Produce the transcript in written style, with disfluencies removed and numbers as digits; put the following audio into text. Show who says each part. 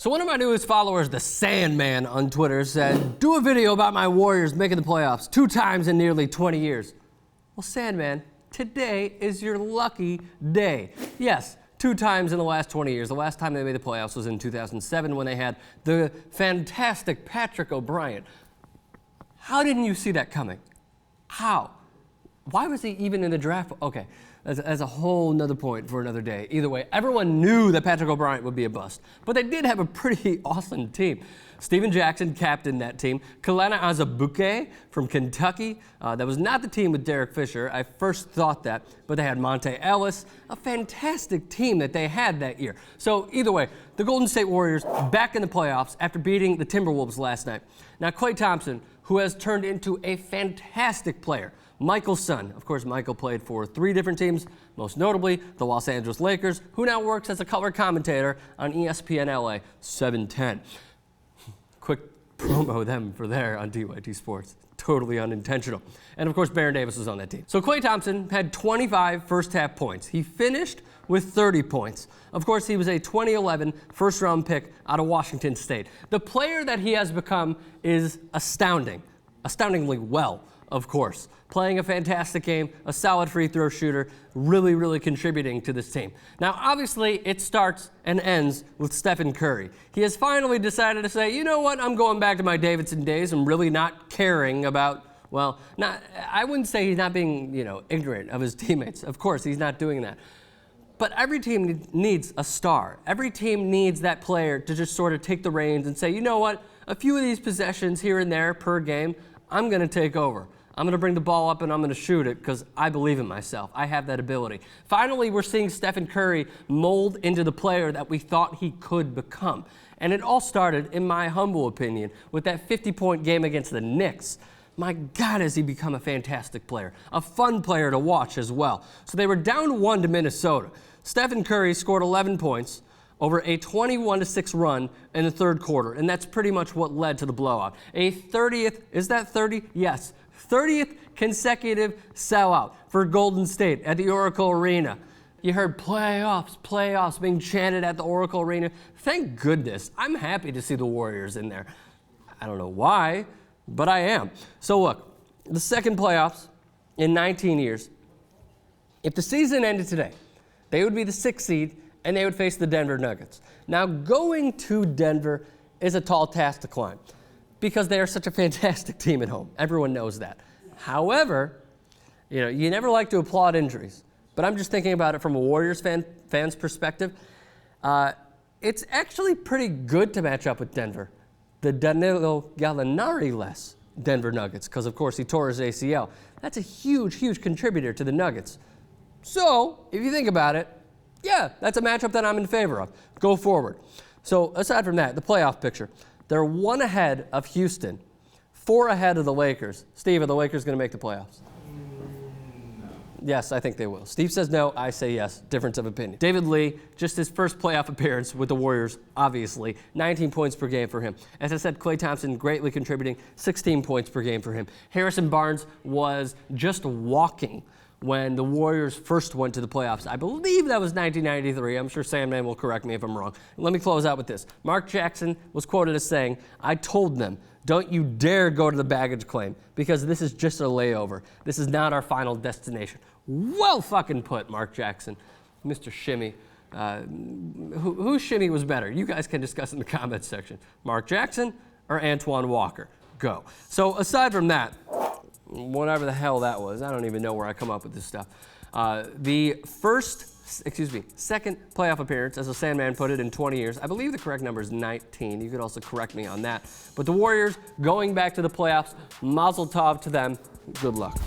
Speaker 1: So one of my newest followers, the Sandman on Twitter, said, do a video about my Warriors making the playoffs 2 times in nearly 20 years. Well, Sandman, today is your lucky day. Yes, 2 times in the last 20 years. The last time they made the playoffs was in 2007 when they had the fantastic Patrick O'Brien. How didn't you see that coming? How? Why was he even in the draft? Okay, that's a whole nother point for another day. Either way, everyone knew that Patrick O'Brien would be a bust, but they did have a pretty awesome team. Steven Jackson captained that team. Kelena Azubuike from Kentucky. That was not the team with Derek Fisher. I first thought that, but they had Monte Ellis, a fantastic team that they had that year. So either way, the Golden State Warriors back in the playoffs after beating the Timberwolves last night. Now, Klay Thompson, who has turned into a fantastic player. Michael's son. Of course, Michael played for 3 different teams, most notably the Los Angeles Lakers, who now works as a color commentator on ESPN LA 710. Quick promo them for there on DYT Sports. Totally unintentional. And of course, Baron Davis was on that team. So Klay Thompson had 25 first half points. He finished with 30 points. Of course, he was a 2011 first round pick out of Washington State. The player that he has become is astounding. Astoundingly well, of course. Playing a fantastic game, a solid free throw shooter, really contributing to this team. Now, obviously, it starts and ends with Stephen Curry. He has finally decided to say, you know what, I'm going back to my Davidson days. I'm really not caring about, well, I wouldn't say he's not being, ignorant of his teammates. Of course, he's not doing that. But every team needs a star. Every team needs that player to just sort of take the reins and say, you know what, a few of these possessions here and there per game, I'm going to take over. I'm going to bring the ball up and I'm going to shoot it because I believe in myself. I have that ability. Finally, we're seeing Stephen Curry mold into the player that we thought he could become. And it all started, in my humble opinion, with that 50-point game against the Knicks. My God, has he become a fantastic player. A fun player to watch as well. So they were down 1 to Minnesota. Stephen Curry scored 11 points over a 21-6 run in the 3rd quarter. And that's pretty much what led to the blowout. A 30th, is that 30? Yes. 30th consecutive sellout for Golden State at the Oracle Arena. You heard playoffs being chanted at the Oracle Arena. Thank goodness. I'm happy to see the Warriors in there. I don't know why, but I am. So look, the second playoffs in 19 years. If the season ended today, they would be the 6th seed and they would face the Denver Nuggets. Now, going to Denver is a tall task to climb, because they are such a fantastic team at home. Everyone knows that. However, you never like to applaud injuries, but I'm just thinking about it from a Warriors fan's perspective. It's actually pretty good to match up with Denver. The Danilo Gallinari-less Denver Nuggets, because of course he tore his ACL. That's a huge contributor to the Nuggets. So, if you think about it, yeah, that's a matchup that I'm in favor of. Go forward. So, aside from that, the playoff picture. They're 1 ahead of Houston, 4 ahead of the Lakers. Steve, are the Lakers going to make the playoffs?
Speaker 2: No.
Speaker 1: Yes, I think they will. Steve says no, I say yes. Difference of opinion. David Lee, just his first playoff appearance with the Warriors, obviously. 19 points per game for him. As I said, Klay Thompson greatly contributing, 16 points per game for him. Harrison Barnes was just walking when the Warriors first went to the playoffs. I believe that was 1993. I'm sure Sandman will correct me if I'm wrong. Let me close out with this. Mark Jackson was quoted as saying, I told them, don't you dare go to the baggage claim, because this is just a layover. This is not our final destination. Well fucking put, Mark Jackson. Mr. Shimmy. Whose shimmy was better? You guys can discuss in the comments section. Mark Jackson or Antoine Walker? Go. So aside from that, whatever the hell that was, I don't even know where I come up with this stuff. The second playoff appearance, as the Sandman put it, in 20 years. I believe the correct number is 19. You could also correct me on that. But the Warriors going back to the playoffs, mazel tov to them. Good luck.